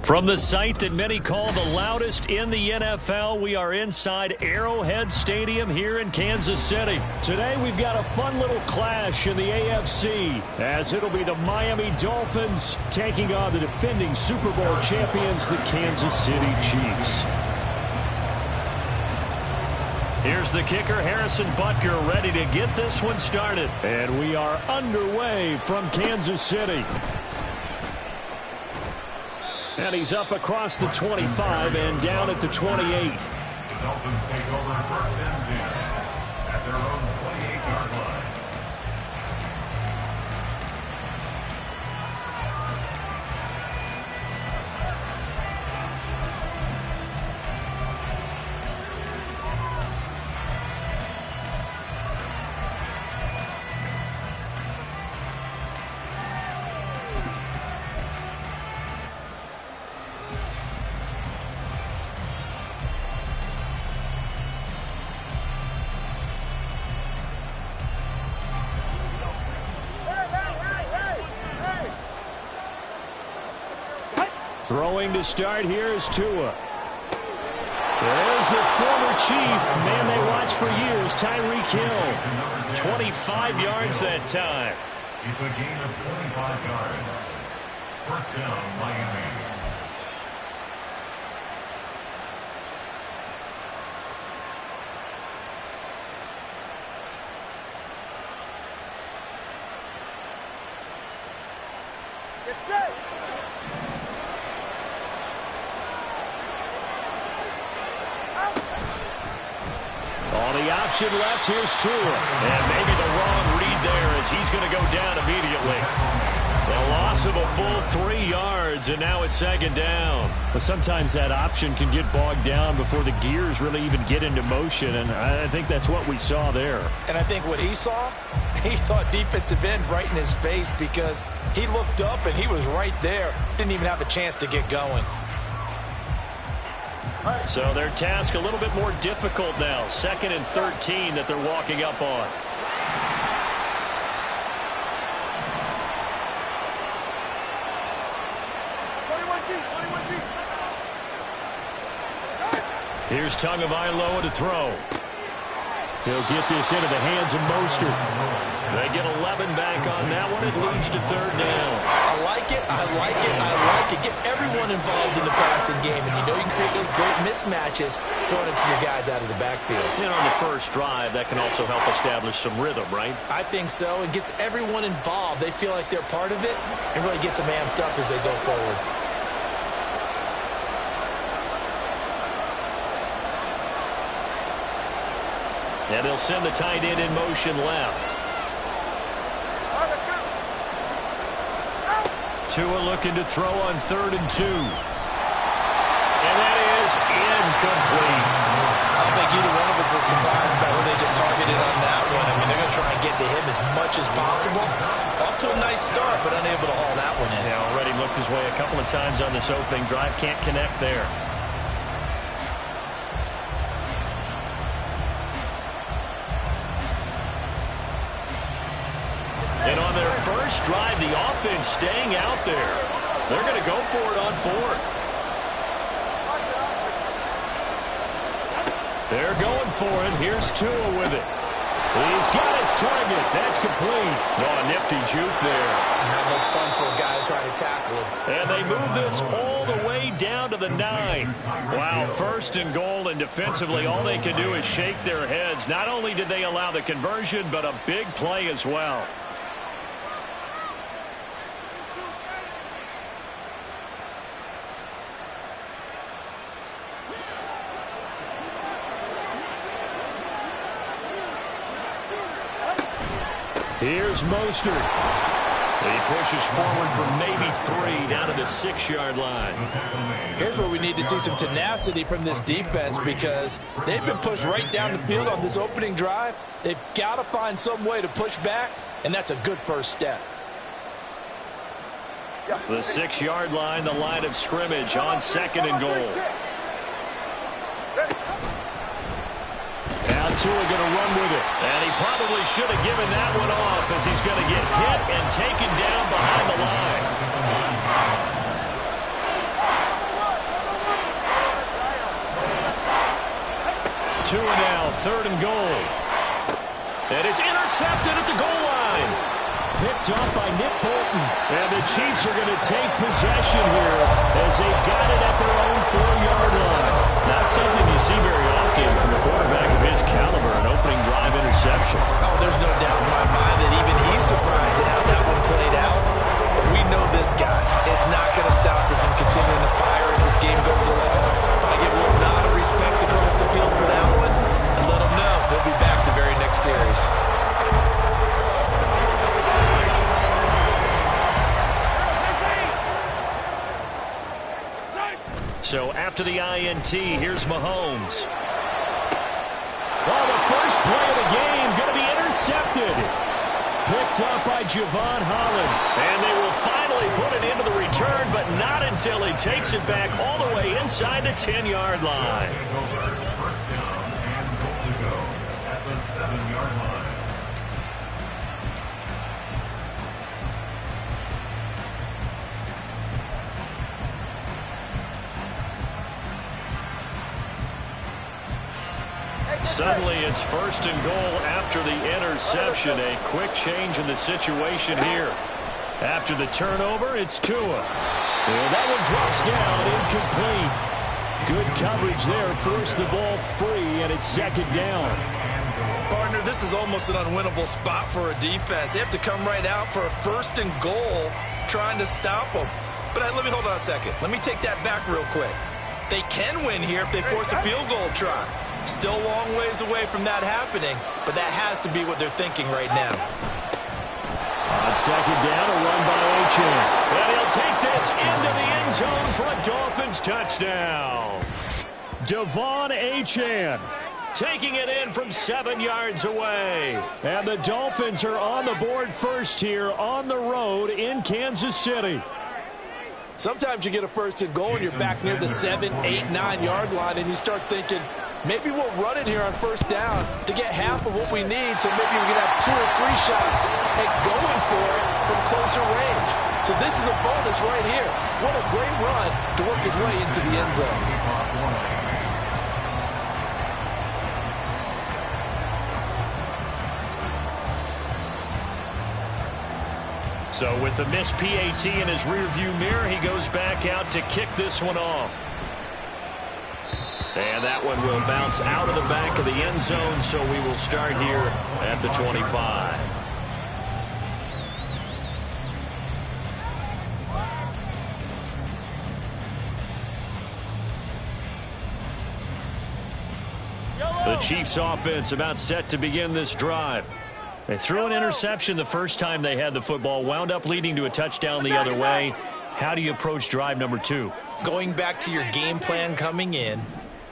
From the site that many call the loudest in the NFL, we are inside Arrowhead Stadium here in Kansas City. Today we've got a fun little clash in the AFC, as it'll be the Miami Dolphins taking on the defending Super Bowl champions, the Kansas City Chiefs. Here's the kicker, Harrison Butker, ready to get this one started. And we are underway from Kansas City. And he's up across the 25 and down at the 28. The Dolphins take over first and 10 at their own 28-yard line. Throwing to start here is Tua. There's the former Chief, man they watched for years, Tyreek Hill. 25 yards that time. It's a gain of 25 yards. First down, Miami. Get set. On the option left, here's Tua. And maybe the wrong read there as he's going to go down immediately. The loss of a full 3 yards, and now it's second down. But sometimes that option can get bogged down before the gears really even get into motion, and I think that's what we saw there. And I think what he saw defensive end right in his face, because he looked up and he was right there. Didn't even have a chance to get going. So their task a little bit more difficult now. 2nd and 13 that they're walking up on. Here's Tagovailoa to throw. He'll get this into the hands of Mostert. They get 11 back on that one. It leads to third down. I like it. I like it. I like it. Get everyone involved in the passing game, and you know you can create those great mismatches throwing it to your guys out of the backfield. And on the first drive, that can also help establish some rhythm, right? I think so. It gets everyone involved. They feel like they're part of it and really gets them amped up as they go forward. And they'll send the tight end in motion left. Tua looking to throw on 3rd and 2. And that is incomplete. I don't think either one of us is surprised about who they just targeted on that one. I mean, they're going to try and get to him as much as possible. Off to a nice start, but unable to haul that one in. Yeah, already looked his way a couple of times on this opening drive. Can't connect there. And on their first drive, the offense staying out there. They're going to go for it on 4th. They're going for it. Here's Tua with it. He's got his target. That's complete. Oh, nifty juke there. Not much fun for a guy trying to tackle him. And they move this all the way down to the 9. Wow, first and goal, and defensively all they can do is shake their heads. Not only did they allow the conversion, but a big play as well. Here's Mostert. He pushes forward for maybe 3 down to the 6-yard line. Here's where we need to see some tenacity from this defense because they've been pushed right down the field on this opening drive. They've got to find some way to push back, and that's a good first step. The 6-yard line, the line of scrimmage on 2nd and goal. Now Tua going to run with it. And he probably should have given that one off as he's going to get hit and taken down behind the line. Tua now, 3rd and goal. And it's intercepted at the goal line. Picked up by Nick Bolton. And the Chiefs are going to take possession here as they've got it at their own 4-yard line. Not something you see very often from a quarterback of his caliber, an opening drive interception. Oh, there's no doubt in my mind that even he's surprised at how that one played out. But we know this guy is not going to stop him from continuing to fire as this game goes along. But I give a little nod of respect across the field for that one and let him know he'll be back the very next series. So after the INT, here's Mahomes. Well, the first play of the game going to be intercepted. Picked up by Javon Holland. And they will finally put it into the return, but not until he takes it back all the way inside the 10-yard line. First down and goal to go at the 7-yard line. Suddenly it's 1st and goal after the interception. A quick change in the situation here. After the turnover, it's Tua. And that one drops down, incomplete. Good coverage there, forced the ball free, and it's 2nd down. Partner, this is almost an unwinnable spot for a defense. They have to come right out for a 1st and goal trying to stop them. But let me hold on a second. Let me take that back real quick. They can win here if they force a field goal try. Still a long ways away from that happening, but that has to be what they're thinking right now. On 2nd down, a run by Achane. And he'll take this into the end zone for a Dolphins touchdown. Devon Achane taking it in from 7 yards away. And the Dolphins are on the board first here on the road in Kansas City. Sometimes you get a 1st and goal and you're back near the 7, 8, 9-yard line, and you start thinking, maybe we'll run it here on 1st down to get half of what we need, so maybe we can have 2 or 3 shots at going for it from closer range. So this is a bonus right here. What a great run to work his way into the end zone. So with the missed PAT in his rearview mirror, he goes back out to kick this one off. And that one will bounce out of the back of the end zone, so we will start here at the 25. The Chiefs offense about set to begin this drive. They threw an interception the first time they had the football, wound up leading to a touchdown the other way. How do you approach drive number 2? Going back to your game plan coming in,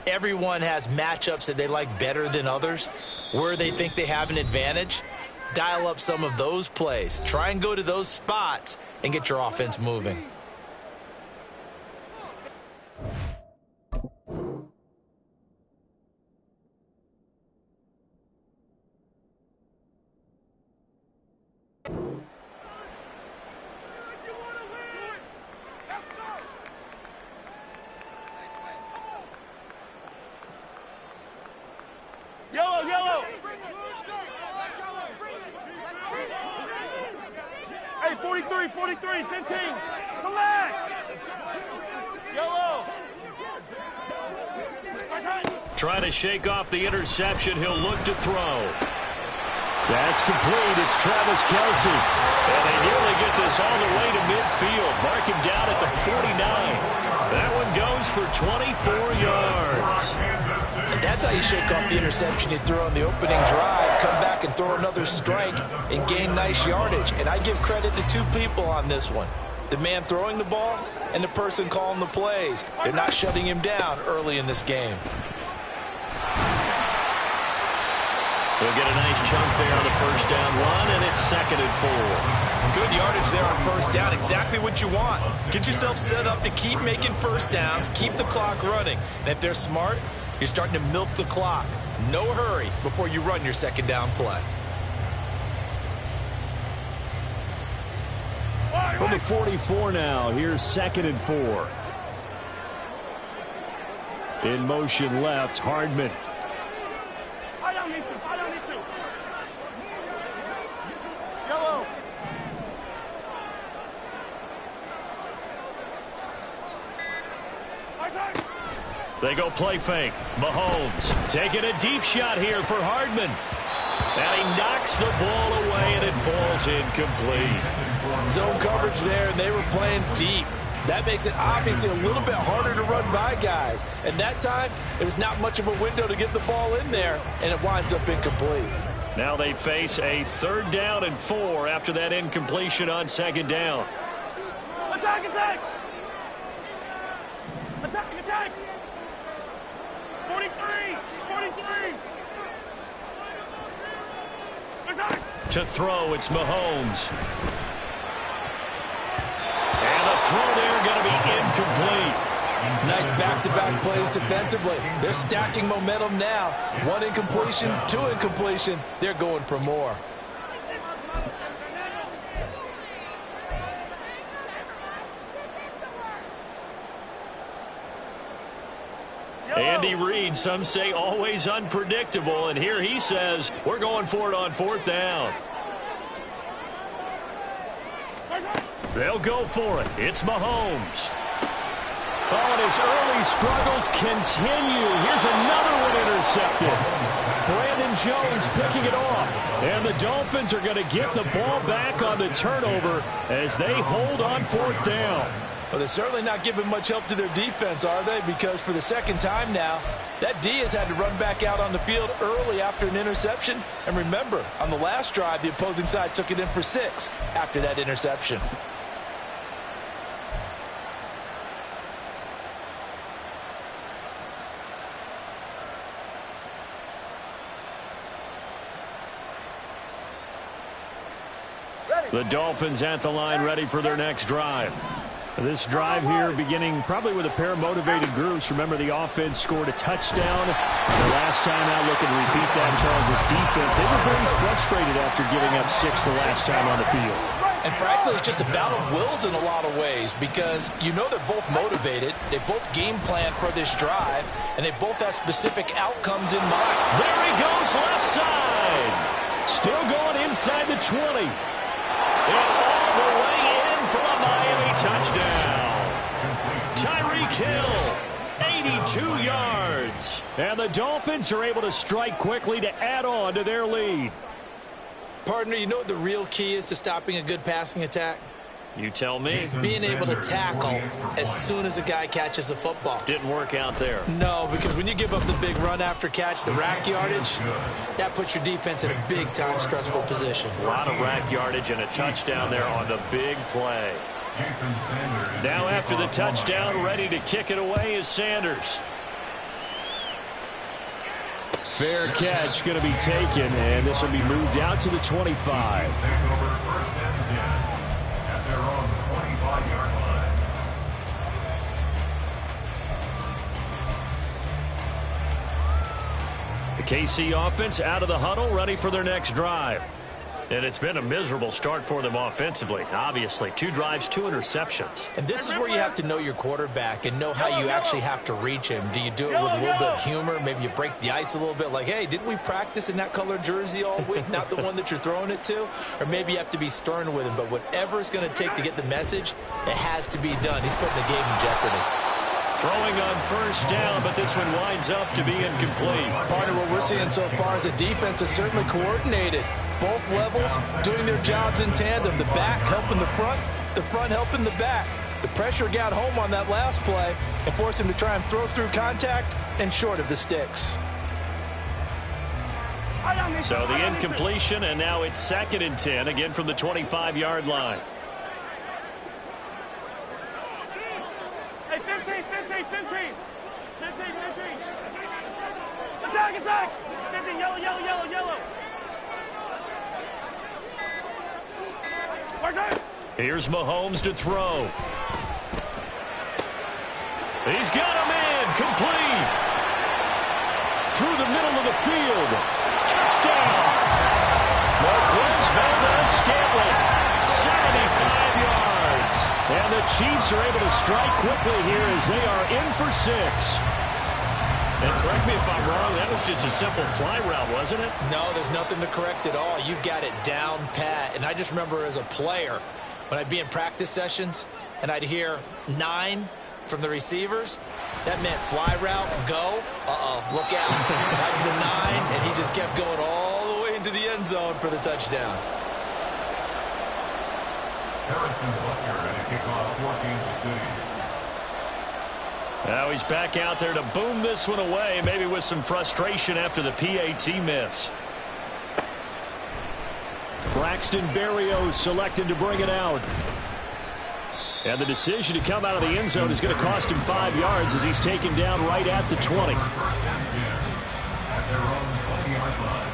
everyone has matchups that they like better than others. Where they think they have an advantage, dial up some of those plays. Try and go to those spots and get your offense moving. 43, 43, 15. Come back. Yellow. Trying to shake off the interception. He'll look to throw. That's complete. It's Travis Kelce. And they nearly get this all the way to midfield. Mark him down at the 49. That one goes for 24 yards. And that's how you shake off the interception you threw on the opening drive, come back and throw another strike and gain nice yardage. And I give credit to two people on this one. The man throwing the ball and the person calling the plays. They're not shutting him down early in this game. They'll get a nice chunk there on the first down run, and it's 2nd and 4. Good yardage there on first down. Exactly what you want. Get yourself set up to keep making first downs, keep the clock running. And if they're smart, you're starting to milk the clock. No hurry before you run your second down play. From the 44 now, here's 2nd and 4. In motion left, Hardman. Yellow. They go play fake. Mahomes taking a deep shot here for Hardman. And he knocks the ball away, and it falls incomplete. Zone coverage there, and they were playing deep. That makes it obviously a little bit harder to run by guys. And that time, there was not much of a window to get the ball in there, and it winds up incomplete. Now they face a 3rd down and 4 after that incompletion on 2nd down. Attack, attack. Attack, attack. 43, 43. Attack. To throw, it's Mahomes. And the throw there going to be incomplete. Nice back-to-back plays defensively. They're stacking momentum now. 1 incompletion, 2 incompletion. They're going for more. Andy Reid, some say always unpredictable, and here he says we're going for it on 4th down. They'll go for it. It's Mahomes. Oh, and his early struggles continue. Here's another one intercepted. Brandon Jones picking it off. And the Dolphins are going to get the ball back on the turnover as they hold on 4th down. Well, they're certainly not giving much help to their defense, are they? Because for the 2nd time now, that D has had to run back out on the field early after an interception. And remember, on the last drive, the opposing side took it in for 6 after that interception. The Dolphins at the line, ready for their next drive. This drive here beginning probably with a pair of motivated groups. Remember, the offense scored a touchdown. The last time out, looking to repeat that, Charles' defense. They were very frustrated after giving up 6 the last time on the field. And frankly, it's just a battle of wills in a lot of ways because you know they're both motivated. They both game plan for this drive, and they both have specific outcomes in mind. There he goes, left side. Still going inside the 20. And all the way in for a Miami touchdown. Tyreek Hill, 82 yards. And the Dolphins are able to strike quickly to add on to their lead. Partner, you know what the real key is to stopping a good passing attack? You tell me. Being able to tackle as soon as a guy catches the football. Didn't work out there. No, because when you give up the big run after catch, the rack yardage, that puts your defense in a big-time stressful position. A lot of rack yardage and a touchdown there on the big play. Now after the touchdown, ready to kick it away is Sanders. Fair catch going to be taken, and this will be moved out to the 25. The KC offense out of the huddle, ready for their next drive. And it's been a miserable start for them offensively, obviously. 2 drives, 2 interceptions. And this is where you have to know your quarterback and know how you actually have to reach him. Do you do it with a little bit of humor? Maybe you break the ice a little bit, like, hey, didn't we practice in that color jersey all week, not the one that you're throwing it to? Or maybe you have to be stern with him. But whatever it's going to take to get the message, it has to be done. He's putting the game in jeopardy. Throwing on first down, but this one winds up to be incomplete. Part of what we're seeing so far is the defense is certainly coordinated. Both levels doing their jobs in tandem. The back helping the front helping the back. The pressure got home on that last play and forced him to try and throw through contact and short of the sticks. So the incompletion, and now it's 2nd and 10, again from the 25-yard line. Hey, 15. 15. Attack. 15, yellow. Here's Mahomes to throw. He's got a man complete. Through the middle of the field. Touchdown. Marquez Valdez-Scantling. 75 yards. And the Chiefs are able to strike quickly here as they are in for 6. And correct me if I'm wrong, that was just a simple fly route, wasn't it? No, there's nothing to correct at all. You've got it down pat. And I just remember as a player, when I'd be in practice sessions and I'd hear 9 from the receivers, that meant fly route, go. Look out. That was the 9, and he just kept going all the way into the end zone for the touchdown. Harrison Butker and a kickoff for Kansas City. Now he's back out there to boom this one away, maybe with some frustration after the PAT miss. Braxton Berrios selected to bring it out. And the decision to come out of the end zone is going to cost him 5 yards as he's taken down right at the 20. First and 10 at their own 20-yard line.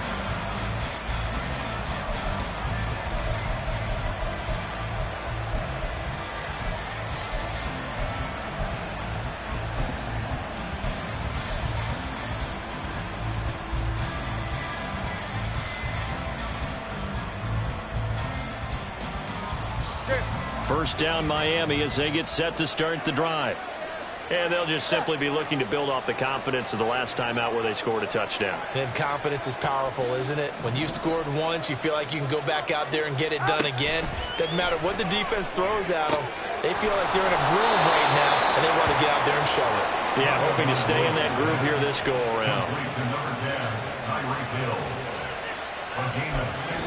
First down Miami as they get set to start the drive. And they'll just simply be looking to build off the confidence of the last time out where they scored a touchdown. And confidence is powerful, isn't it? When you've scored once, you feel like you can go back out there and get it done again. Doesn't matter what the defense throws at them. They feel like they're in a groove right now, and they want to get out there and show it. Yeah, hoping to stay in that groove here this go-around.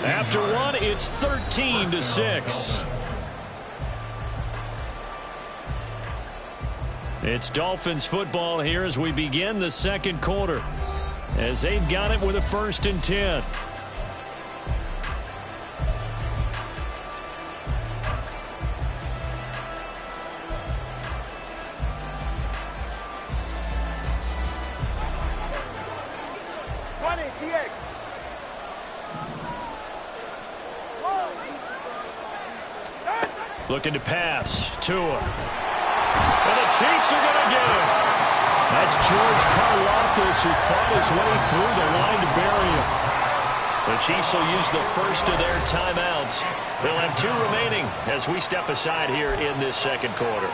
After one, it's 13-6. It's Dolphins football here as we begin the second quarter, as they've got it with a 1st and 10. Looking to pass. Tua. And the Chiefs are going to get him. That's George Karlaftis who fought his way through the line to bury him. The Chiefs will use the first of their timeouts. They'll have 2 remaining as we step aside here in this second quarter.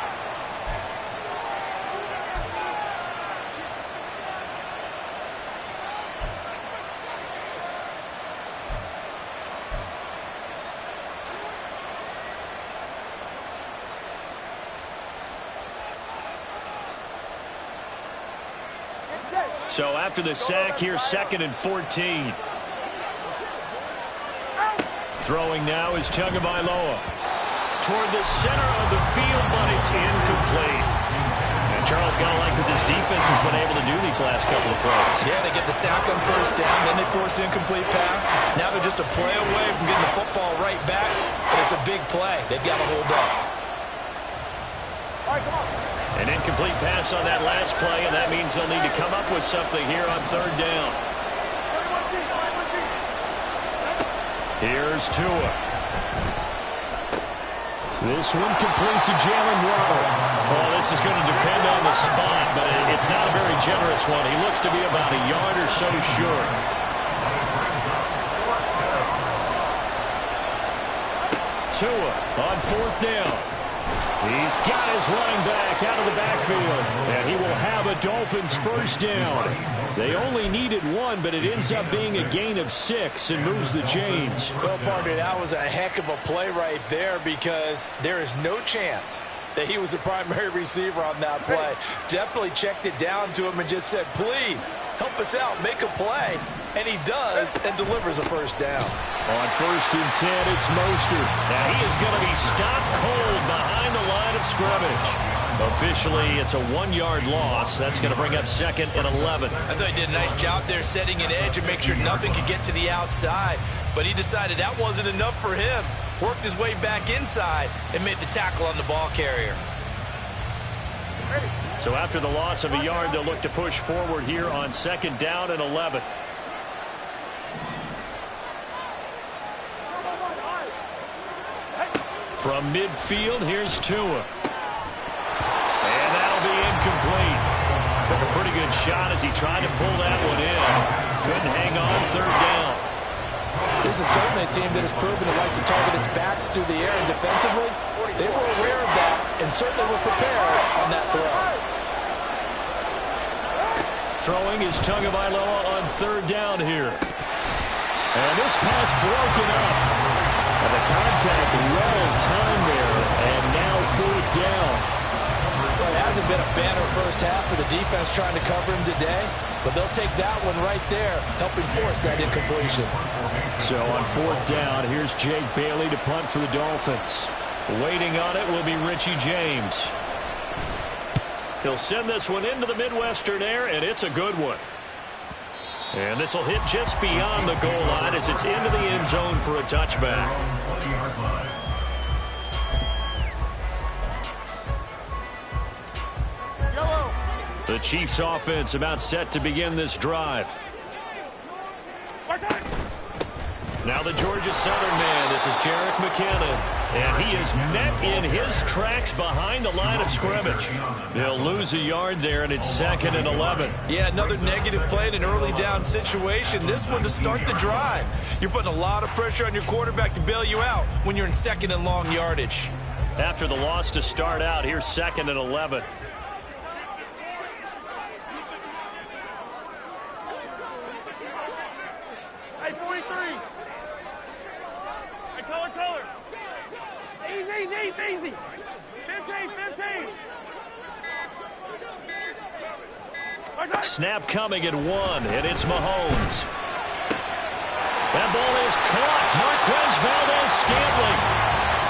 So after the sack here, 2nd and 14. Throwing now is Tagovailoa. Toward the center of the field, but it's incomplete. And Charles, got to like what this defense has been able to do these last couple of plays. Yeah, they get the sack on first down, then they force the incomplete pass. Now they're just a play away from getting the football right back, but it's a big play. They've got to hold up. All right, come on. An incomplete pass on that last play, and that means they'll need to come up with something here on 3rd down. Here's Tua. This one complete to Jalen Waddle. Oh, this is going to depend on the spot, but it's not a very generous one. He looks to be about a yard or so short. Tua on 4th down. He's got his running back out of the backfield, and he will have a Dolphins first down. They only needed one, but it ends up being a gain of 6 and moves the chains. Well, partner, that was a heck of a play right there because there is no chance that he was the primary receiver on that play. Definitely checked it down to him and just said, please, help us out, make a play. And he does and delivers a first down. On 1st and 10, it's Mostert. Now he is going to be stopped cold behind the line of scrimmage. Officially, it's a 1-yard loss. That's going to bring up 2nd and 11. I thought he did a nice job there setting an edge and make sure nothing could get to the outside. But he decided that wasn't enough for him. Worked his way back inside and made the tackle on the ball carrier. So after the loss of a yard, they'll look to push forward here on 2nd down and 11. From midfield, here's Tua. And that'll be incomplete. Took a pretty good shot as he tried to pull that one in. Couldn't hang on 3rd down. This is certainly a team that has proven it likes to target its backs through the air, and defensively, they were aware of that and certainly were prepared on that throw. Throwing is Tagovailoa on 3rd down here. And this pass broken up. And the contact well timed there, and now 4th down. Well, it hasn't been a banner first half for the defense trying to cover him today, but they'll take that one right there, helping force that incompletion. So on 4th down, here's Jake Bailey to punt for the Dolphins. Waiting on it will be Richie James. He'll send this one into the Midwestern air, and it's a good one. And this will hit just beyond the goal line as it's into the end zone for a touchback. The Chiefs offense about set to begin this drive. Now the Georgia Southern man, this is Jerick McKinnon. And he is met in his tracks behind the line of scrimmage. They'll lose a yard there, and it's 2nd and 11. Yeah, another negative play in an early down situation. This one to start the drive. You're putting a lot of pressure on your quarterback to bail you out when you're in 2nd and long yardage. After the loss to start out, here's 2nd and 11. Hey, 43. Hey, Taylor. Easy. 15. Snap coming at 1, and it's Mahomes. That ball is caught. Marquez Valdes-Scantling.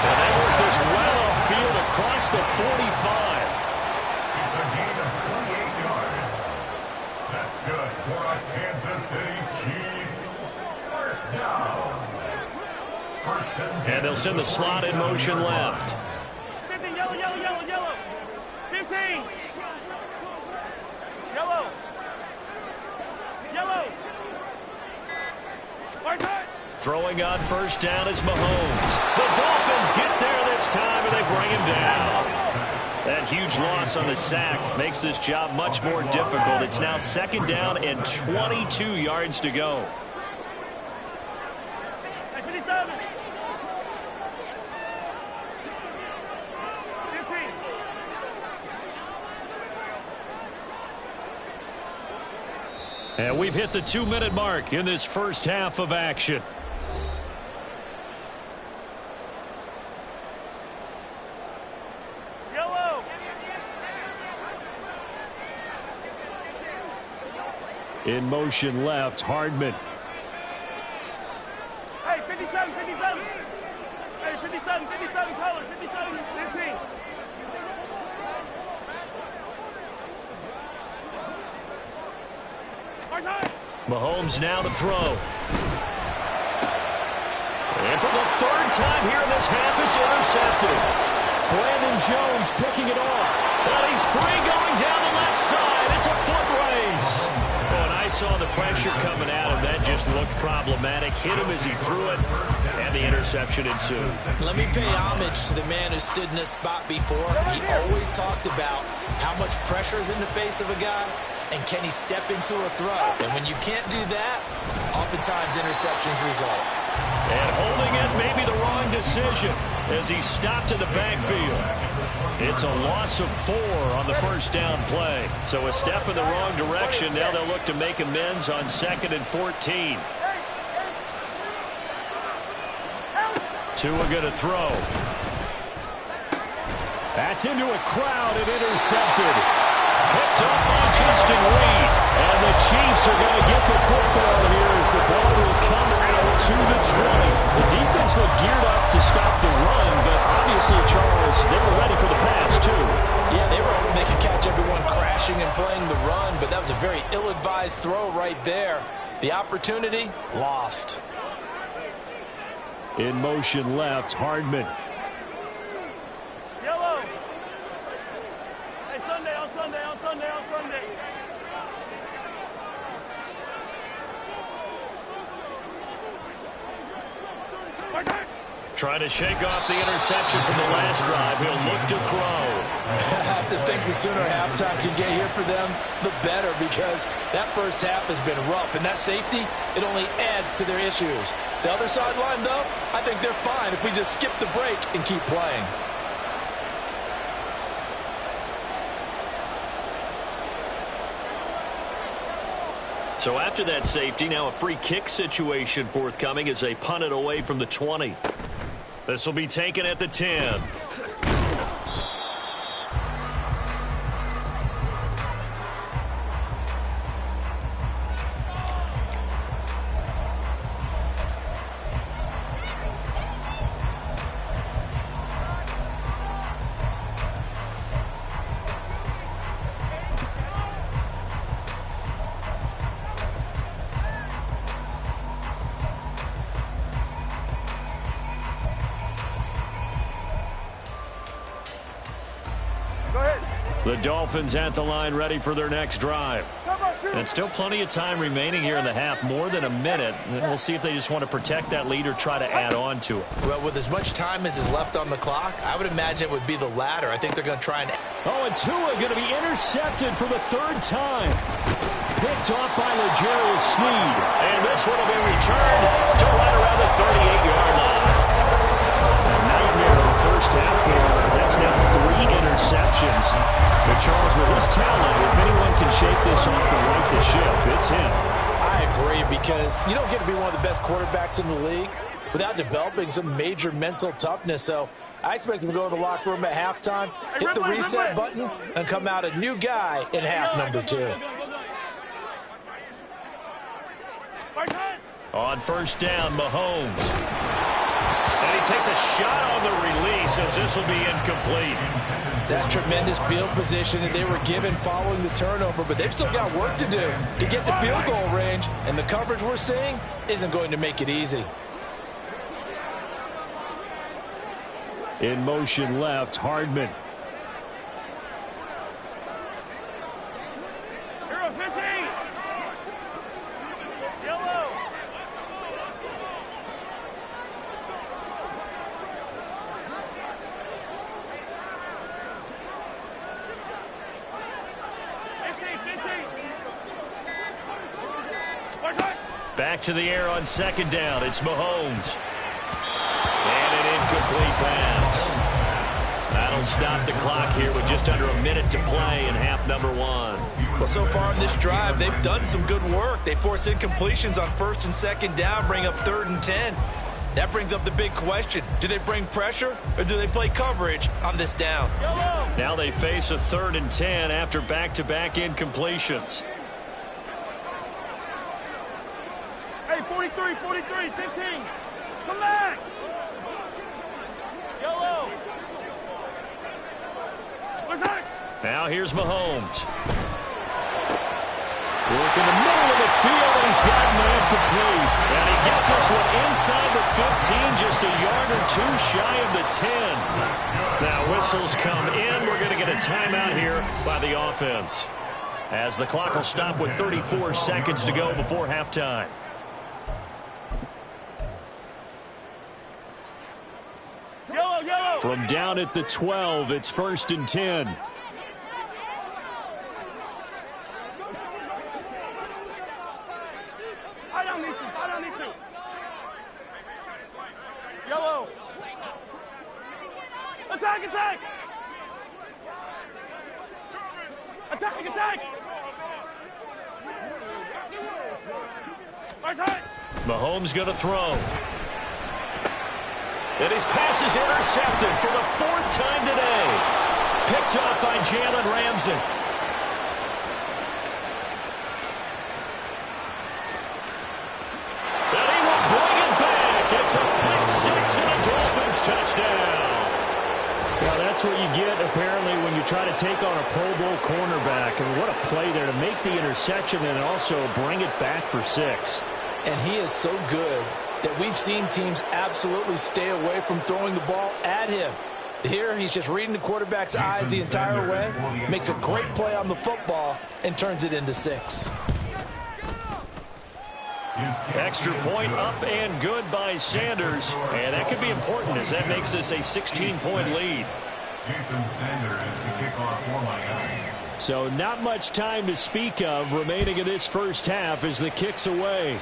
And they work this well upfield across the 45. It's a gain of 28 yards. That's good for a Kansas City Chiefs. First down. And they'll send the slot in motion left. 15, yellow. 15. Yellow. Throwing on 1st down is Mahomes. The Dolphins get there this time, and they bring him down. That huge loss on the sack makes this job much more difficult. It's now 2nd down and 22 yards to go. Hey, 57. 15. And we've hit the 2-minute mark in this first half of action. Yellow. In motion left, Hardman. Hey, 57. Hey, 57, color, 57, 15. Mahomes now to throw. And for the 3rd time here in this half, it's intercepted. Brandon Jones picking it off. Well, he's free going down the left side. It's a foot race. Oh, and I saw the pressure coming at him. That just looked problematic. Hit him as he threw it, and the interception ensued. Let me pay homage to the man who stood in this spot before. He always talked about how much pressure is in the face of a guy, and can he step into a throw. And when you can't do that, oftentimes interceptions result. And holding it may be the wrong decision as he stopped in the backfield. It's a loss of 4 on the first down play. So a step in the wrong direction. Now they'll look to make amends on 2nd and 14. Tua going to throw. That's into a crowd and intercepted. Picked up by Justin Reed. And the Chiefs are going to get the football here as the ball will come out to the 20. The defense looked geared up to stop the run, but obviously, Charles, they were ready for the pass, too. Yeah, they were hoping they could catch everyone crashing and playing the run, but that was a very ill-advised throw right there. The opportunity, lost. In motion left, Hardman. Yellow. Hey, Sunday, on Sunday, on Sunday, on Sunday. Trying to shake off the interception from the last drive. He'll look to throw. I have to think the sooner halftime can get here for them, the better, because that first half has been rough. And that safety, it only adds to their issues. The other sideline, though, I think they're fine if we just skip the break and keep playing. So after that safety, now a free kick situation forthcoming as they punt it away from the 20. This will be taken at the 10. The Dolphins at the line ready for their next drive. And still plenty of time remaining here in the half, more than a minute. And we'll see if they just want to protect that lead or try to add on to it. Well, with as much time as is left on the clock, I would imagine it would be the latter. I think they're going to try and... Oh, and Tua going to be intercepted for the 3rd time. Picked off by L'Jarius Sneed. And this one will be returned to right around the 38-yard line. A nightmare in the first half for that's now 3 interceptions. But Charles, with his talent, if anyone can shake this off and right the ship, it's him. I agree, because you don't get to be one of the best quarterbacks in the league without developing some major mental toughness. So I expect him to go to the locker room at halftime, hit the reset button, and come out a new guy in half number 2. On first down, Mahomes. And he takes a shot on the release as this will be incomplete. That's tremendous field position that they were given following the turnover, but they've still got work to do to get the field goal range, and the coverage we're seeing isn't going to make it easy. In motion left, Hardman. Hero 15. Yellow. Back to the air on 2nd down. It's Mahomes. And an incomplete pass. That'll stop the clock here with just under a minute to play in half number 1. Well, so far in this drive, they've done some good work. They force incompletions on 1st and 2nd down, bring up 3rd and 10. That brings up the big question. Do they bring pressure or do they play coverage on this down? Now they face a 3rd and 10 after back-to-back incompletions. Hey, 43, 43, 15. Come back. Yellow. What's that? Now here's Mahomes. Work in the middle of the field, and he's got man complete. And he gets this one inside the 15, just a yard or 2 shy of the 10. Now whistles come in. We're going to get a timeout here by the offense, as the clock will stop with 34 seconds to go before halftime. Yellow, yellow. From down at the 12, it's 1st and 10. I don't need to. Attack, attack! Attack, attack! Mahomes going to throw. And his pass is intercepted for the 4th time today. Picked up by Jalen Ramsey. And he will bring it back. It's a pick six and a Dolphins touchdown. Well, that's what you get, apparently, when you try to take on a Pro Bowl cornerback. And what a play there to make the interception and also bring it back for 6. And he is so good that we've seen teams absolutely stay away from throwing the ball at him. Here, he's just reading the quarterback's eyes the entire way, makes a great play on the football, and turns it into 6. Extra point up and good by Sanders. And that could be important as that makes this a 16-point lead. Jason Sanders is the kickoff for Miami. So not much time to speak of remaining in this first half as the kick's away.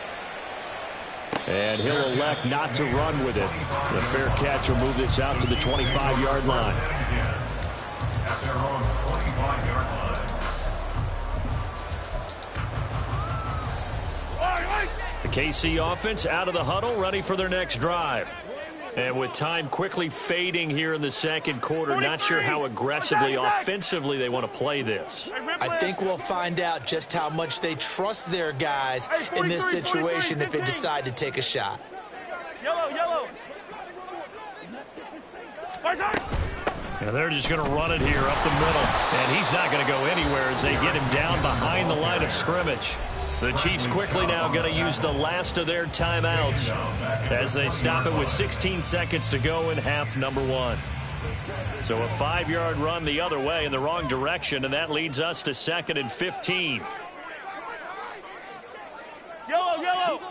And he'll elect not to run with it. The fair catch will move this out to the 25-yard line. At their own 25-yard line. The KC offense out of the huddle, ready for their next drive. And with time quickly fading here in the second quarter, not sure how aggressively, offensively they want to play this. I think we'll find out just how much they trust their guys in this situation if they decide to take a shot. Yellow, yellow. And they're just going to run it here up the middle. And he's not going to go anywhere as they get him down behind the line of scrimmage. The Chiefs quickly now going to use the last of their timeouts as they stop it with 16 seconds to go in half number 1. So a 5-yard run the other way in the wrong direction, and that leads us to 2nd and 15. Yellow, yellow.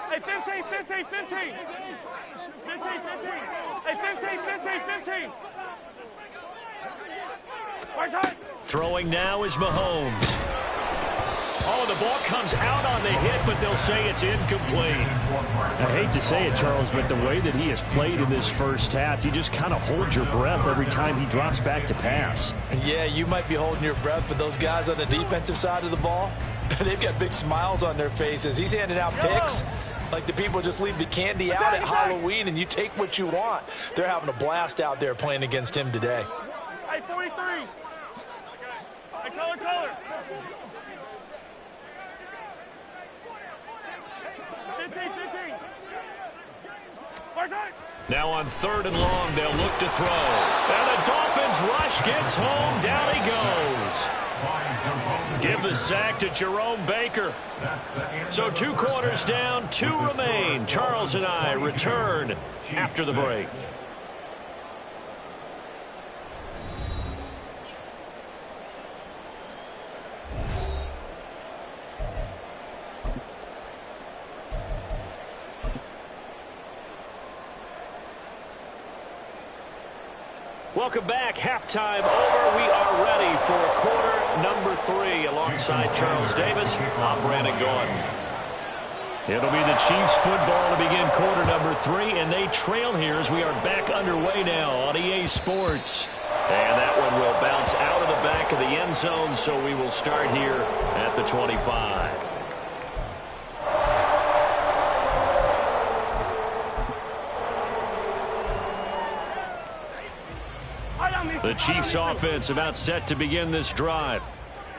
Hey, 15, 15, 15. 15, 15. Hey, 15, 15, 15. Throwing now is Mahomes. Oh, the ball comes out on the hit, but they'll say it's incomplete. I hate to say it, Charles, but the way that he has played in this first half, you just kind of hold your breath every time he drops back to pass. Yeah, you might be holding your breath, but those guys on the defensive side of the ball, they've got big smiles on their faces. He's handing out picks like the people just leave the candy out at Halloween and you take what you want. They're having a blast out there playing against him today. Hey, 43. Hey, color. 15. Now on 3rd and long, they'll look to throw. And the Dolphins rush gets home. Down he goes. Give the sack to Jerome Baker. So 2 quarters down, 2 remain. Charles and I return after the break. Welcome back. Halftime over. We are ready for quarter number 3. Alongside Charles Davis, I'm Brandon Gordon. It'll be the Chiefs football to begin quarter number 3, and they trail here as we are back underway now on EA Sports. And that one will bounce out of the back of the end zone, so we will start here at the 25. The Chiefs offense about set to begin this drive.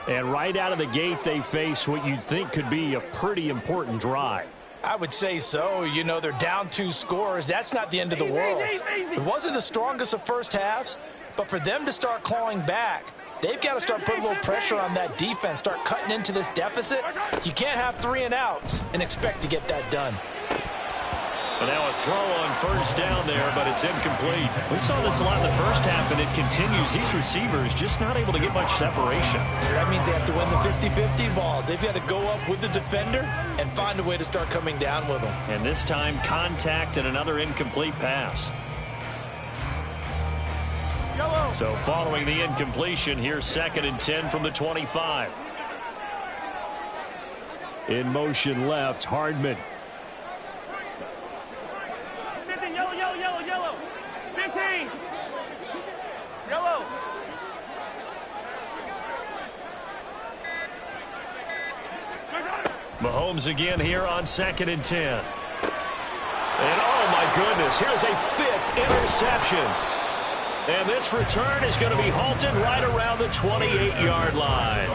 And right out of the gate, they face what you'd think could be a pretty important drive. I would say so. You know, they're down 2 scores. That's not the end of the world. It wasn't the strongest of first halves, but for them to start clawing back, they've got to start putting a little pressure on that defense, start cutting into this deficit. You can't have 3 and outs and expect to get that done. And now a throw on first down there, but it's incomplete. We saw this a lot in the first half, and it continues. These receivers just not able to get much separation. So that means they have to win the 50-50 balls. They've got to go up with the defender and find a way to start coming down with them. And this time, contact and another incomplete pass. So following the incompletion, here's 2nd and 10 from the 25. In motion left, Hardman. 15, yellow. 15. Mahomes again here on 2nd and 10. And oh my goodness, here's a 5th interception. And this return is going to be halted right around the 28-yard line.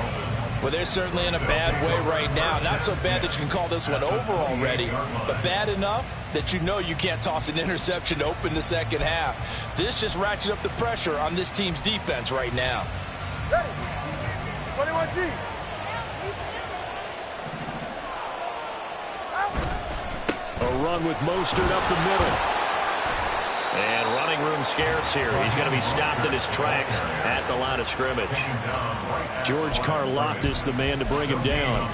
Well, they're certainly in a bad way right now. Not so bad that you can call this one over already, but bad enough that you know you can't toss an interception to open the second half. This just ratchets up the pressure on this team's defense right now. Ready. 21G. A run with Mostert up the middle. And running room scarce here. He's going to be stopped in his tracks at the line of scrimmage. George Karlaftis, the man to bring him down.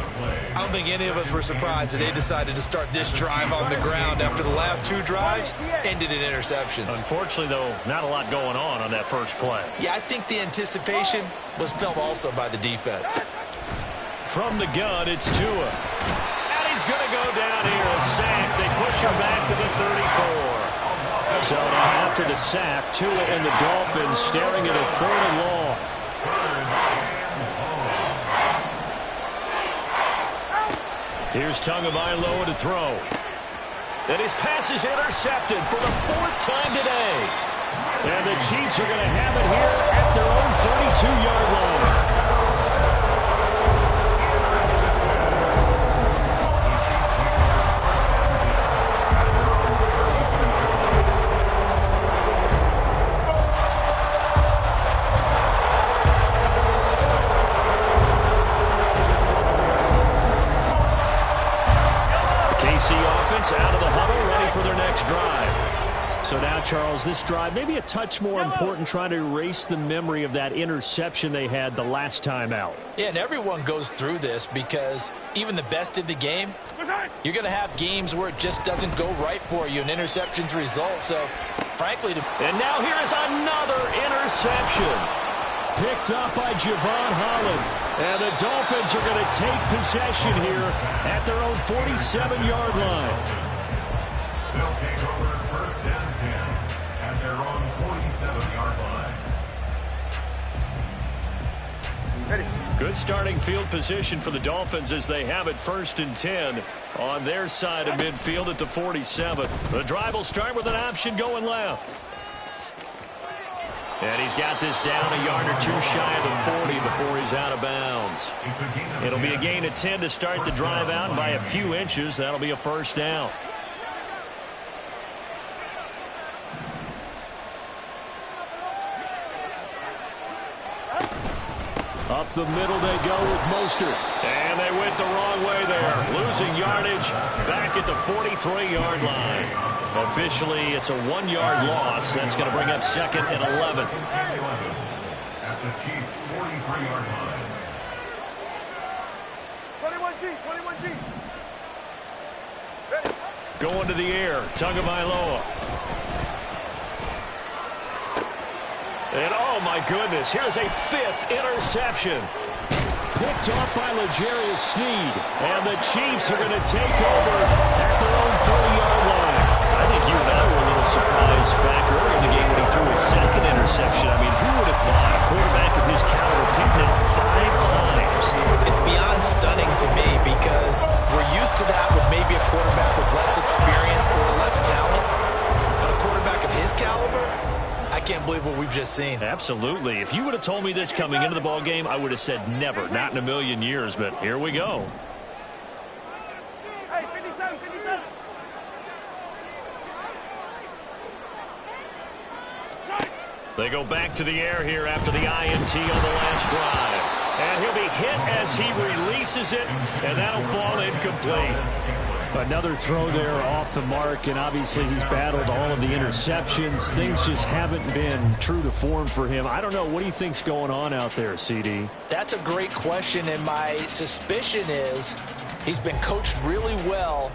I don't think any of us were surprised that they decided to start this drive on the ground after the last 2 drives ended in interceptions. Unfortunately, though, not a lot going on that first play. Yeah, I think the anticipation was felt also by the defense. From the gun, it's Tua. And he's going to go down here, a sack. They push him back to the 34. So now after the sack, Tua and the Dolphins staring at a 3rd and long. Here's Tagovailoa to throw. And his pass is intercepted for the 4th time today. And the Chiefs are going to have it here at their own 32-yard line. Out of the huddle, ready for their next drive. So now, Charles, this drive maybe a touch more important, trying to erase the memory of that interception they had the last time out. Yeah, and everyone goes through this because even the best in the game, you're going to have games where it just doesn't go right for you, and interceptions result. So, frankly, and now here is another interception. Picked up by Javon Holland. And the Dolphins are going to take possession here at their own 47-yard line. They'll take over 1st and 10 at their own 47-yard line. Ready. Good starting field position for the Dolphins as they have it 1st and 10 on their side of midfield at the 47. The drive will start with an option going left. And he's got this down a yard or 2 shy of the 40 before he's out of bounds. It'll be a gain of 10 to start the drive out, and by a few inches, that'll be a 1st down. Up the middle they go with Mostert. And they went the wrong way there. Losing yardage back at the 43-yard line. Officially, it's a 1-yard loss. That's going to bring up 2nd and 11. At the Chiefs' 43-yard line. 21G. Ready. Going to the air, Tagovailoa. And oh my goodness, here's a 5th interception. Picked off by L'Jarius Sneed. And the Chiefs are going to take over at their own 30-yard line. I think you and I were a little surprised back early in the game when he threw his 2nd interception. I mean, who would have thought a quarterback of his caliber picked out 5 times? It's beyond stunning to me because we're used to that with maybe a quarterback with less experience or less talent. But a quarterback of his caliber, I can't believe what we've just seen. Absolutely. If you would have told me this coming into the ball game, I would have said never, not in a million years. But here we go. Hey, 57. They go back to the air here after the INT on the last drive. And he'll be hit as he releases it, and that'll fall incomplete. Another throw there off the mark, and obviously he's battled all of the interceptions. Things just haven't been true to form for him. I don't know. What do you think's going on out there, CD? That's a great question, and my suspicion is he's been coached really well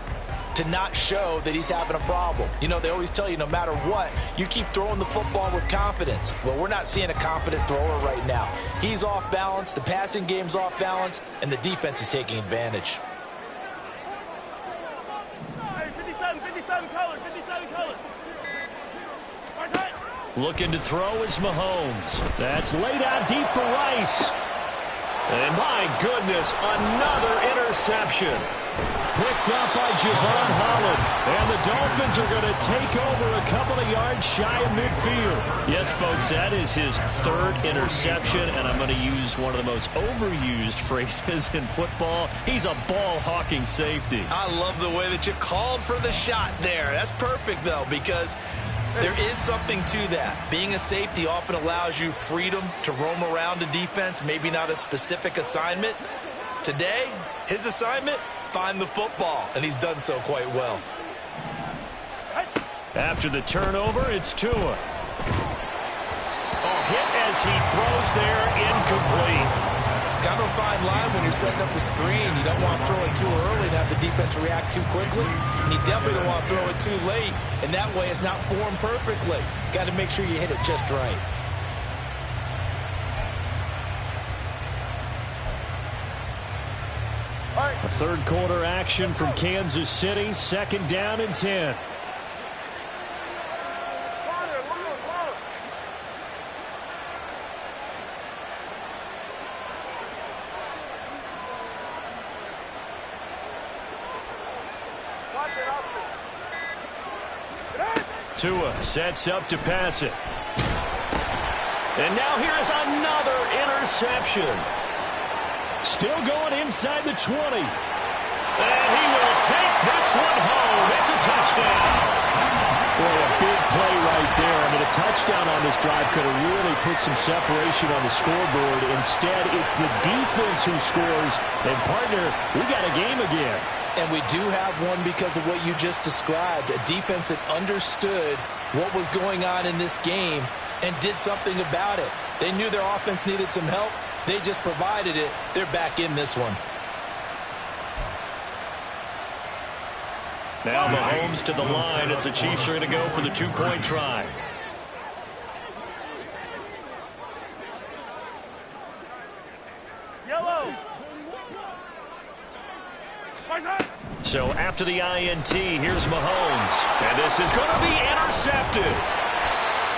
to not show that he's having a problem. You know, they always tell you no matter what, you keep throwing the football with confidence. Well, we're not seeing a confident thrower right now. He's off balance, the passing game's off balance, and the defense is taking advantage. Hey, 57 color. Looking to throw is Mahomes. That's laid out deep for Rice. And my goodness, another interception. Picked up by Javon Holland. And the Dolphins are going to take over a couple of yards shy of midfield. Yes, folks, that is his third interception, and I'm going to use one of the most overused phrases in football. He's a ball-hawking safety. I love the way that you called for the shot there. That's perfect, though, because there is something to that. Being a safety often allows you freedom to roam around a defense, maybe not a specific assignment. Today, his assignment, find the football, and he's done so quite well. After the turnover, it's Tua. Hit as he throws there, incomplete. Kind of a fine line when you're setting up the screen. You don't want to throw it too early and have the defense react too quickly. And you definitely don't want to throw it too late, and that way it's not formed perfectly. Got to make sure you hit it just right. A third quarter action from Kansas City. 2nd down and 10. Tua sets up to pass it. And now here's another interception. Still going inside the 20. And he will take this one home. It's a touchdown. Boy, a big play right there. I mean, a touchdown on this drive could have really put some separation on the scoreboard. Instead, it's the defense who scores. And, partner, we got a game again. And we do have one because of what you just described. A defense that understood what was going on in this game and did something about it. They knew their offense needed some help. They just provided it. They're back in this one. Now Mahomes to the line as the Chiefs are going to go for the 2-point try. Yellow. So after the INT, here's Mahomes. And this is going to be intercepted.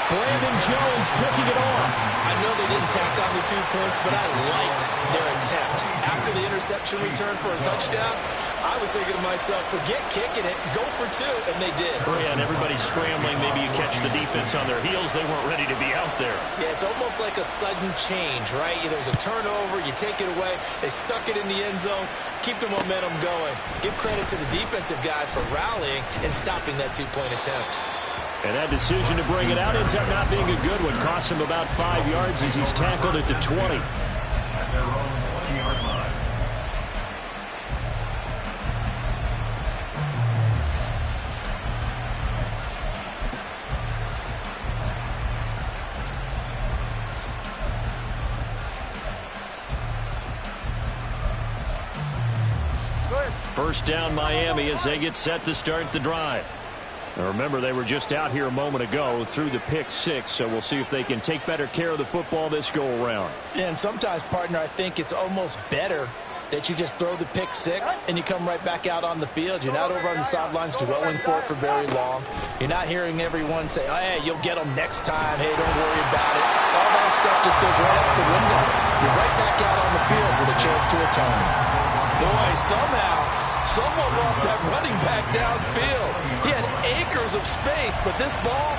Brandon Jones picking it off. I know they didn't tack on the 2 points, but I liked their attempt. After the interception return for a touchdown, I was thinking to myself, forget kicking it, go for 2, and they did. Oh, yeah, and everybody's scrambling. Maybe you catch the defense on their heels. They weren't ready to be out there. Yeah, it's almost like a sudden change, right? There's a turnover, you take it away, they stuck it in the end zone, keep the momentum going. Give credit to the defensive guys for rallying and stopping that 2-point attempt. And that decision to bring it out ends up not being a good one. Costs him about 5 yards as he's tackled at the 20. At their own 20-yard line. First down Miami as they get set to start the drive. Now remember, they were just out here a moment ago through the pick 6, so we'll see if they can take better care of the football this go-around. Yeah, and sometimes, partner, I think it's almost better that you just throw the pick 6 and you come right back out on the field. You're not over on the sidelines dwelling for it for very long. You're not hearing everyone say, oh, hey, you'll get them next time. Hey, don't worry about it. All that stuff just goes right out the window. You're right back out on the field with a chance to atone. Boy, somehow someone lost that running back downfield. He had acres of space, but this ball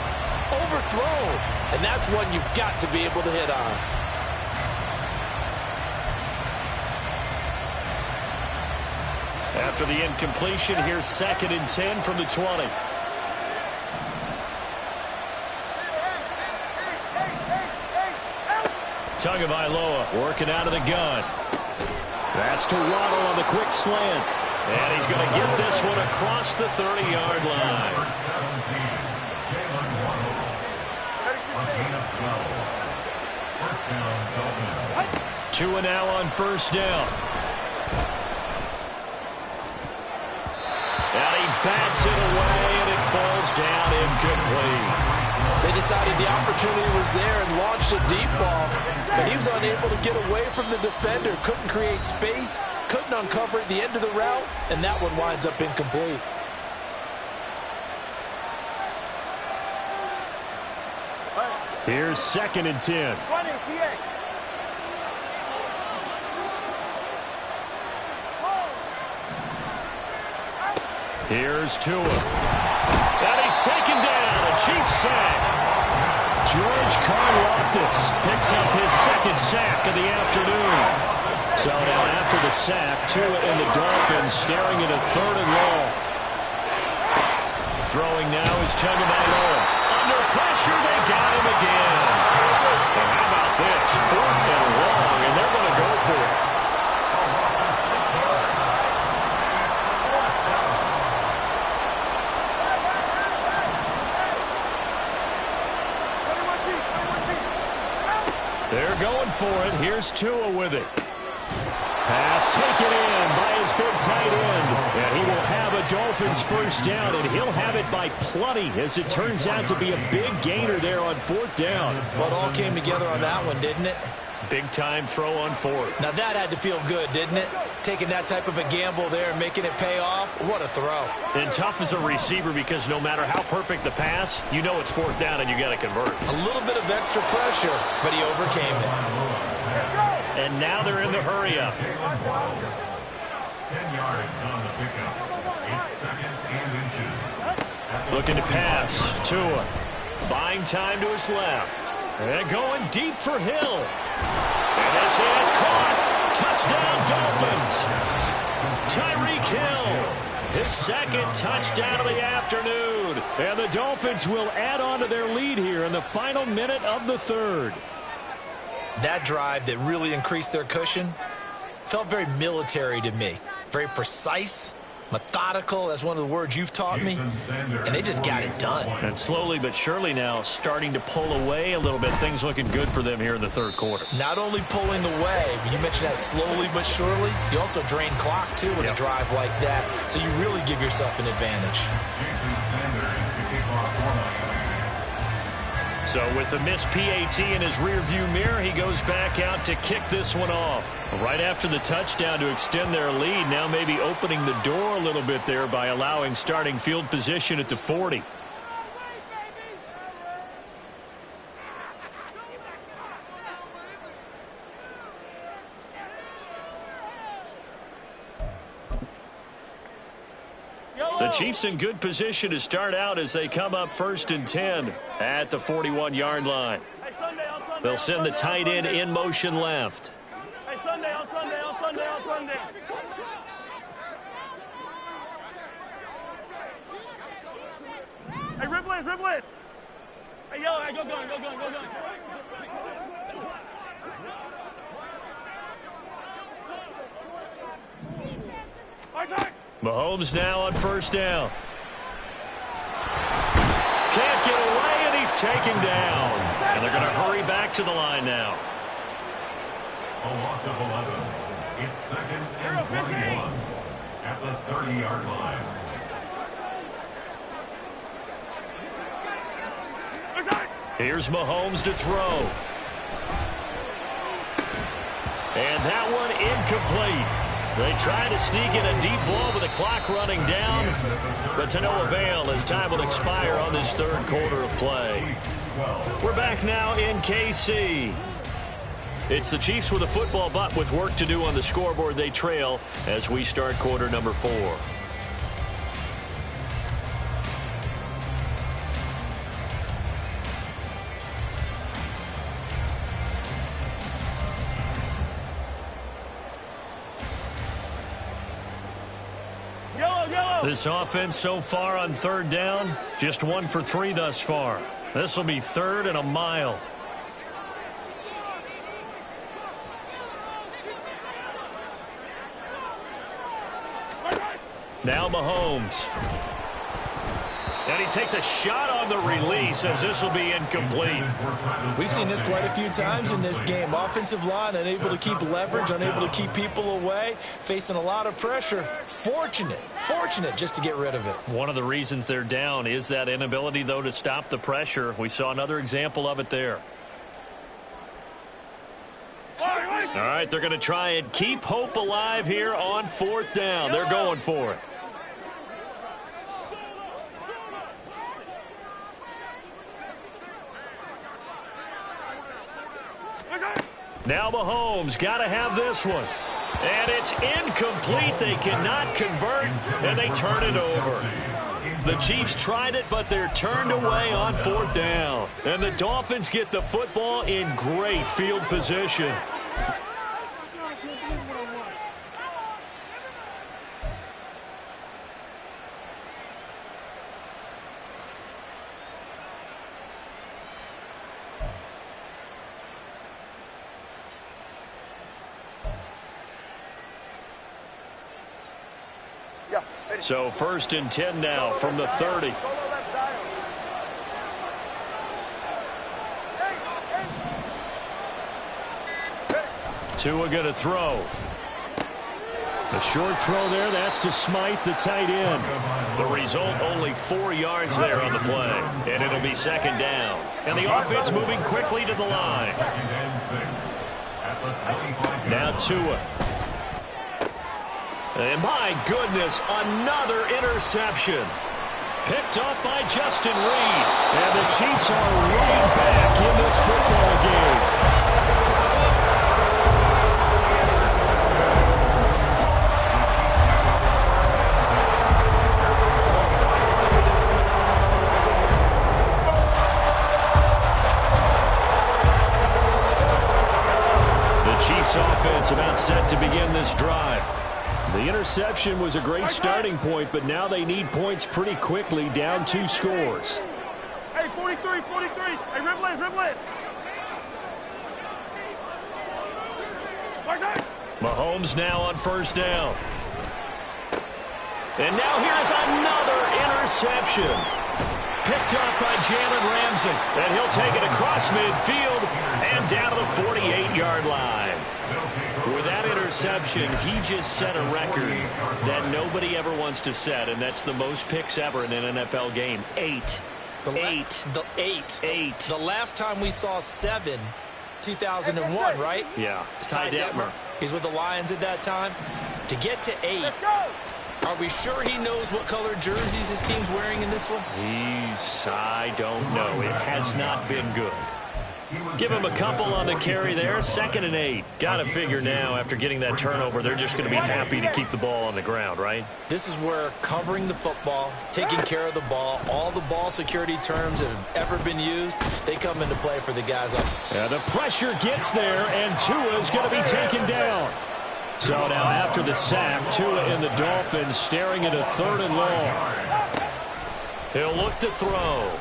overthrown. And that's one you've got to be able to hit on. After the incompletion, here's 2nd and 10 from the 20. Tagovailoa working out of the gun. That's to Waddle on the quick slant. And he's going to get this one across the 30-yard line. Number 17, Jalen Waddle. A gain of 12. First down, Dolphins. Tua now on first down. And he bats it away, and it falls down incomplete. They decided the opportunity was there and launched a deep ball, but he was unable to get away from the defender, couldn't create space, couldn't uncover at the end of the route, and that one winds up incomplete. Here's 2nd and 10. Here's Tua. And he's taken down. A Chiefs sack. George Karlaftis picks up his second sack of the afternoon. So now after the sack, Tua and the Dolphins staring at a 3rd and long. Throwing now is Tagovailoa. Under pressure, they got him again. And how about this? 4th and long, and they're going to go for it. They're going for it. Here's Tua with it. Pass taken in by his big tight end. And he will have a Dolphins first down, and he'll have it by plenty, as it turns out to be a big gainer there on 4th down. Well, it all came together on that one, didn't it? Big-time throw on 4th. Now, that had to feel good, didn't it? Taking that type of a gamble there and making it pay off. What a throw. And tough as a receiver, because no matter how perfect the pass, you know it's 4th down and you got to convert. A little bit of extra pressure, but he overcame it. And now they're in the hurry-up. 10 yards on the pickup. It's 2nd and inches. Looking to pass. Tua buying time to his left. And going deep for Hill. And this is caught. Touchdown, Dolphins. Tyreek Hill. His 2nd touchdown of the afternoon. And the Dolphins will add on to their lead here in the final minute of the 3rd. That drive that really increased their cushion felt very military to me. Very precise, methodical. That's one of the words you've taught me. And they just got it done. And slowly but surely now starting to pull away a little bit. Things looking good for them here in the 3rd quarter. Not only pulling away, but you mentioned that slowly but surely. You also drain clock, too, with a drive like that. So you really give yourself an advantage. So with the missed PAT in his rearview mirror, he goes back out to kick this one off. Right after the touchdown to extend their lead, now maybe opening the door a little bit there by allowing starting field position at the 40. The Chiefs in good position to start out as they come up 1st and 10 at the 41-yard line. They'll send the tight end in motion left. Hey, Sunday. Hey, dribble it. Hey, yellow, hey, go gun. Mahomes now on 1st down. Can't get away, and he's taken down. And they're going to hurry back to the line now. A loss of 11. It's 2nd and 21 at the 30-yard line. Here's Mahomes to throw. And that one incomplete. They try to sneak in a deep ball with the clock running down, but to no avail as time will expire on this 3rd quarter of play. We're back now in KC. It's the Chiefs with a football, but with work to do on the scoreboard. They trail as we start quarter number 4. This offense so far on 3rd down, just 1 for 3 thus far. This will be 3rd and a mile. Now Mahomes. And he takes a shot on the release as this will be incomplete. We've seen this quite a few times in this game. Offensive line unable to keep leverage, unable to keep people away, facing a lot of pressure. Fortunate just to get rid of it. One of the reasons they're down is that inability, though, to stop the pressure. We saw another example of it there. All right, they're going to try and keep hope alive here on 4th down. They're going for it. Now Mahomes got to have this one. And it's incomplete. They cannot convert, and they turn it over. The Chiefs tried it, but they're turned away on 4th down. And the Dolphins get the football in great field position. So 1st and 10 now from the 30. Tua going to throw. A short throw there. That's to Smythe, the tight end. The result, only 4 yards there on the play. And it'll be 2nd down. And the offense moving quickly to the line. Now Tua. And my goodness, another interception. Picked off by Justin Reed. And the Chiefs are right back in this football game. The Chiefs offense about set to begin this drive. The interception was a great starting point, but now they need points pretty quickly, down 2 scores. Hey, 43, 43. Hey, Riblin, Riblin. Mahomes now on 1st down. And now here's another interception. Picked up by Jalen Ramsey. And he'll take it across midfield and down to the 48-yard line. With that interception, he just set a record that nobody ever wants to set, and that's the most picks ever in an NFL game. 8. The last time we saw 7, 2001, right? Yeah. Ty Detmer. He's with the Lions at that time. To get to 8, are we sure he knows what color jerseys his team's wearing in this one? I don't know. It has not been good. Give him a couple on the carry there. 2nd and 8. Got to figure now, after getting that turnover, they're just going to be happy to keep the ball on the ground, right? This is where covering the football, taking care of the ball, all the ball security terms that have ever been used, they come into play for the guys up. Yeah, the pressure gets there, and Tua is going to be taken down. So now after the sack, Tua and the Dolphins staring at a 3rd and long. He'll look to throw.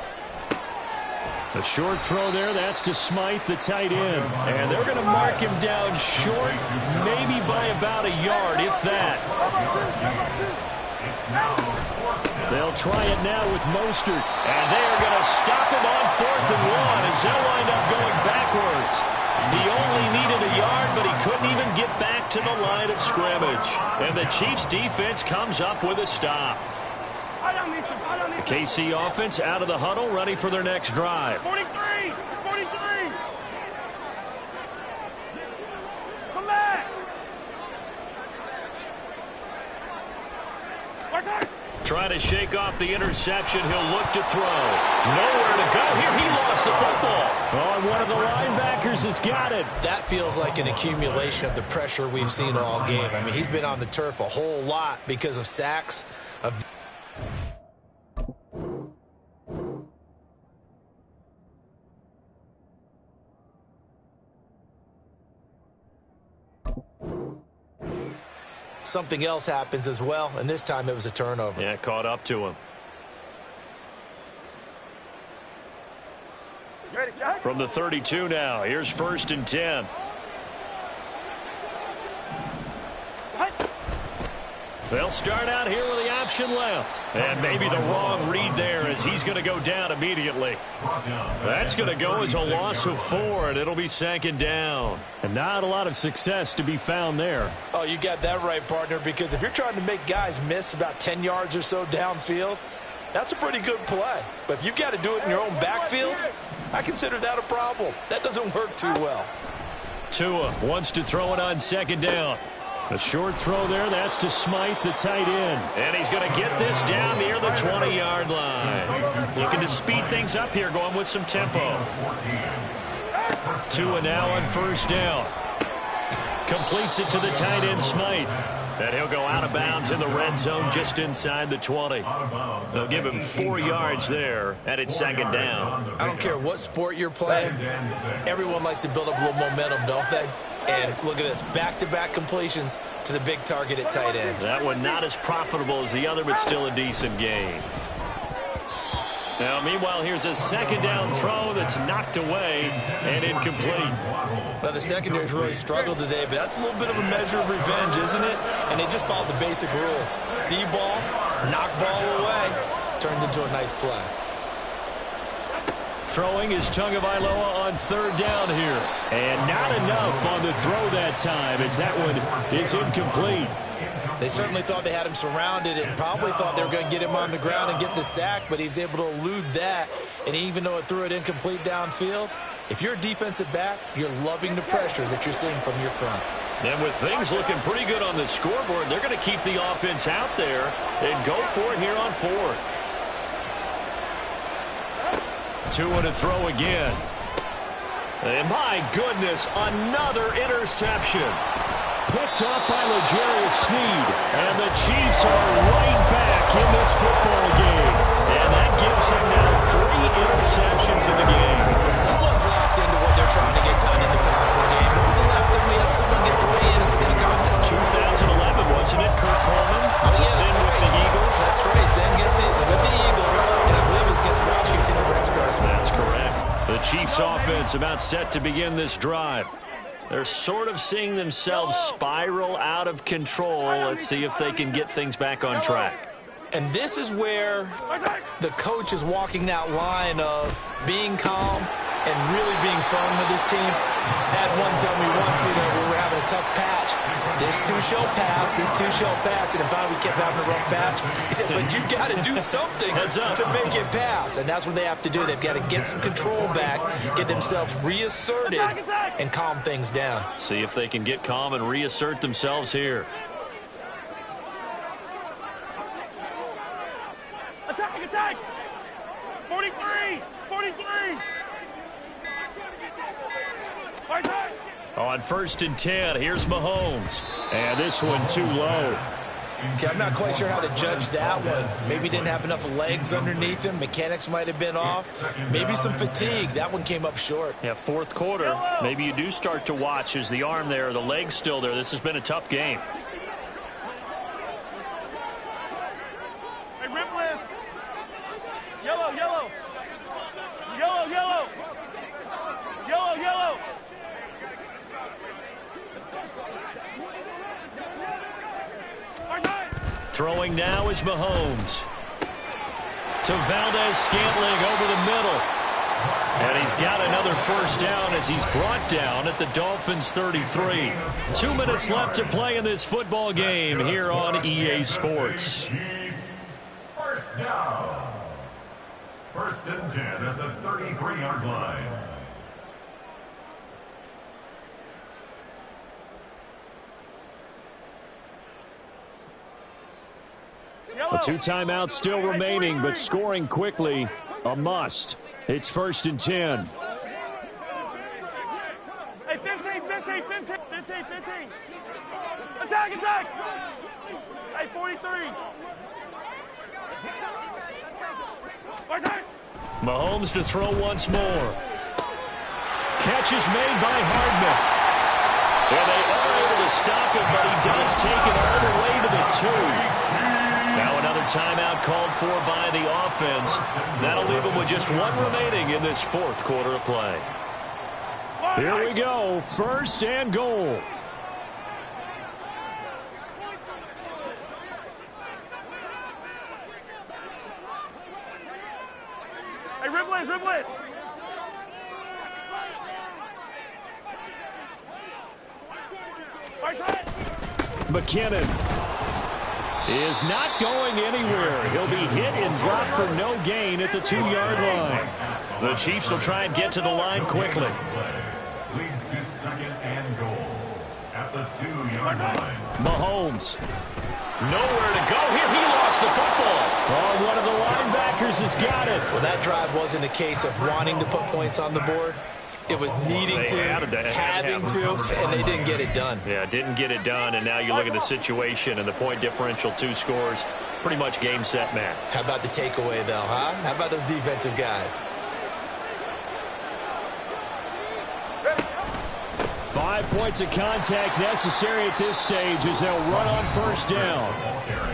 A short throw there. That's to Smythe, the tight end. And they're going to mark him down short, maybe by about a yard, if that. They'll try it now with Mostert. And they are going to stop him on 4th and 1 as they'll wind up going backwards. He only needed a yard, but he couldn't even get back to the line of scrimmage. And the Chiefs defense comes up with a stop. The KC offense out of the huddle, ready for their next drive. 43! 43! Come back! Trying to shake off the interception. He'll look to throw. Nowhere to go here. He lost the football. Oh, and one of the linebackers has got it. That feels like an accumulation of the pressure we've seen all game. I mean, he's been on the turf a whole lot because of sacks. Something else happens as well, and this time it was a turnover. Yeah, caught up to him. From the 32 now, here's 1st and 10. They'll start out here with the option left. And maybe the wrong read there as he's going to go down immediately. That's going to go as a loss of 4, and it'll be 2nd down. And not a lot of success to be found there. Oh, you got that right, partner, because if you're trying to make guys miss about 10 yards or so downfield, that's a pretty good play. But if you've got to do it in your own backfield, I consider that a problem. That doesn't work too well. Tua wants to throw it on 2nd down. A short throw there. That's to Smythe, the tight end. And he's going to get this down near the 20-yard line. Looking to speed things up here, going with some tempo. Tua now on 1st down. Completes it to the tight end, Smythe. And he'll go out of bounds in the red zone just inside the 20. They'll give him 4 yards there, and it's second down. I don't care what sport you're playing. Everyone likes to build up a little momentum, don't they? And look at this, back-to-back completions to the big target at tight end. That one not as profitable as the other, but still a decent gain. Now, meanwhile, here's a second down throw that's knocked away and incomplete. Well, the secondary's really struggled today, but that's a little bit of a measure of revenge, isn't it? And they just followed the basic rules. See ball, knock ball away, turns into a nice play. Throwing is Tagovailoa on third down here. And not enough on the throw that time as that one is incomplete. They certainly thought they had him surrounded and probably thought they were going to get him on the ground and get the sack, but he was able to elude that. And even though it threw it incomplete downfield, if you're a defensive back, you're loving the pressure that you're seeing from your front. And with things looking pretty good on the scoreboard, they're going to keep the offense out there and go for it here on fourth. 2 and a throw again. And my goodness, another interception. Picked up by L'Jarius Sneed. And the Chiefs are right back in this football game. And that gives him now 3 interceptions in the game. Someone's locked into what they're trying to get done in the passing game. When was the last time we had someone get 3 in a contest? 2011, wasn't it? Kurt Coleman. Oh, yeah, that's then right. With the Eagles. That's right. Then gets it with the Eagles. And I believe it's against Washington and Rex Grossman. That's correct. The Chiefs offense about set to begin this drive. They're sort of seeing themselves spiral out of control. Let's see if they can get things back on track. And this is where the coach is walking that line of being calm and really being firm with his team. Had one tell me once, we were having a tough patch. This too shall pass, this too shall pass. And finally we kept having a rough patch. He said, but you got to do something to make it pass. And that's what they have to do. They've got to get some control back, get themselves reasserted, and calm things down. See if they can get calm and reassert themselves here. Attack, attack! 43! 43! On 1st and 10, here's Mahomes. And this one too low. Okay, I'm not quite sure how to judge that one. Maybe didn't have enough legs underneath him. Mechanics might have been off. Maybe some fatigue. That one came up short. Yeah, 4th quarter. Maybe you do start to watch. Is the arm there, the leg's still there? This has been a tough game. Hey, rip list. Yellow, yellow. Yellow, yellow. Yellow, yellow. Throwing now is Mahomes. To Valdez-Scantling over the middle. And he's got another first down as he's brought down at the Dolphins' 33. 2 minutes left to play in this football game here on EA Sports. First down. 1st and 10 at the 33-yard line. The 2 timeouts still remaining, but scoring quickly, a must. It's 1st and 10. Hey, 15, 15, 15, 15, 15. Attack, attack. Hey, 43. Mahomes to throw once more. Catch is made by Hardman. And they are able to stop him, but he does take it all the way to the 2. Now another timeout called for by the offense. That'll leave them with just 1 remaining in this 4th quarter of play. Here we go. 1st and goal. Hey, Riblet, Riblet. McKinnon is not going anywhere. He'll be hit and dropped for no gain at the 2-yard line. The Chiefs will try and get to the line quickly. Leads to 2nd and goal at the 2-yard line. Mahomes. Nowhere to go here. He lost the football. Oh, one of the linebackers has got it. Well, that drive wasn't a case of wanting to put points on the board. It was needing to, having to, and they didn't get it done. Yeah, didn't get it done, and now you look at the situation and the point differential, 2 scores, pretty much game, set, match. How about the takeaway, though, huh? How about those defensive guys? 5 points of contact necessary at this stage as they'll run on first down.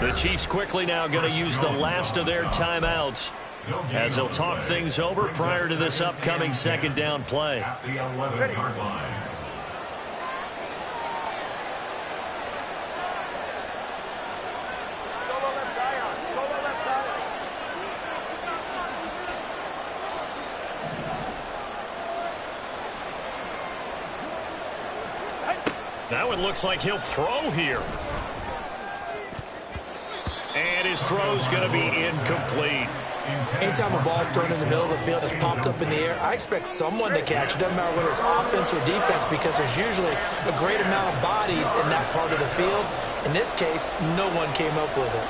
The Chiefs quickly now going to use the last of their timeouts as they'll talk things over prior to this upcoming second down play. At the 11-yard line. That one looks like he'll throw here. And his throw's going to be incomplete. Anytime a ball's thrown in the middle of the field, it's popped up in the air, I expect someone to catch. It doesn't matter whether it's offense or defense because there's usually a great amount of bodies in that part of the field. In this case, no one came up with it.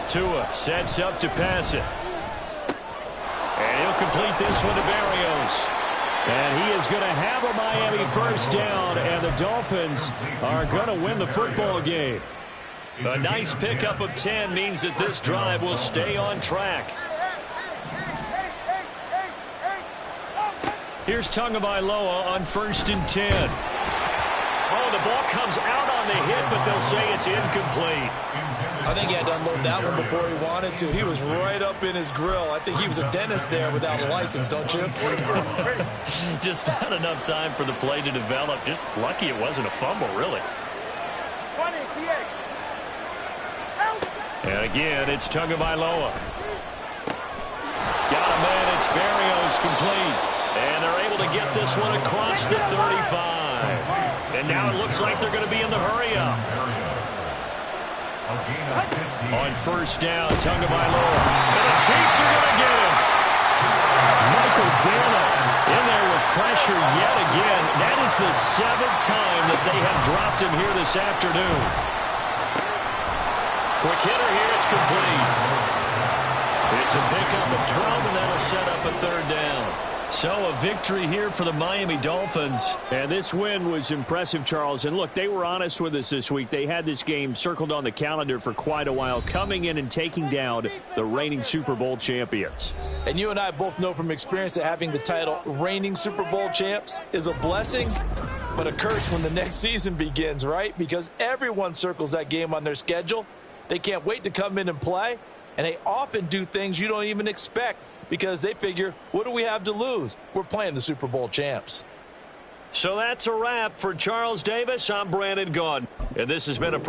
Tua sets up to pass it. And he'll complete this one to Barrios. And he is going to have a Miami first down, and the Dolphins are going to win the football game. A nice pickup of 10 means that this drive will stay on track. Here's Tagovailoa on 1st and 10. Oh, the ball comes out on the hit, but they'll say it's incomplete. I think he had to unload that one before he wanted to. He was right up in his grill. I think he was a dentist there without a license, don't you? Just not enough time for the play to develop. Just lucky it wasn't a fumble, really. And again, it's Tagovailoa. Got a man. It's Barrios complete. And they're able to get this one across the 35. And now it looks like they're going to be in the hurry-up. On first down, Tagovailoa. And the Chiefs are going to get him. Michael Dana in there with pressure yet again. That is the 7th time that they have dropped him here this afternoon. Quick hitter here, it's complete. It's a pickup of 12, and that'll set up a 3rd down. So a victory here for the Miami Dolphins. And this win was impressive, Charles. And look, they were honest with us this week. They had this game circled on the calendar for quite a while, coming in and taking down the reigning Super Bowl champions. And you and I both know from experience that having the title reigning Super Bowl champs is a blessing, but a curse when the next season begins, right? Because everyone circles that game on their schedule. They can't wait to come in and play, and they often do things you don't even expect because they figure, what do we have to lose? We're playing the Super Bowl champs. So that's a wrap for Charles Davis. I'm Brandon Gaudin, and this has been a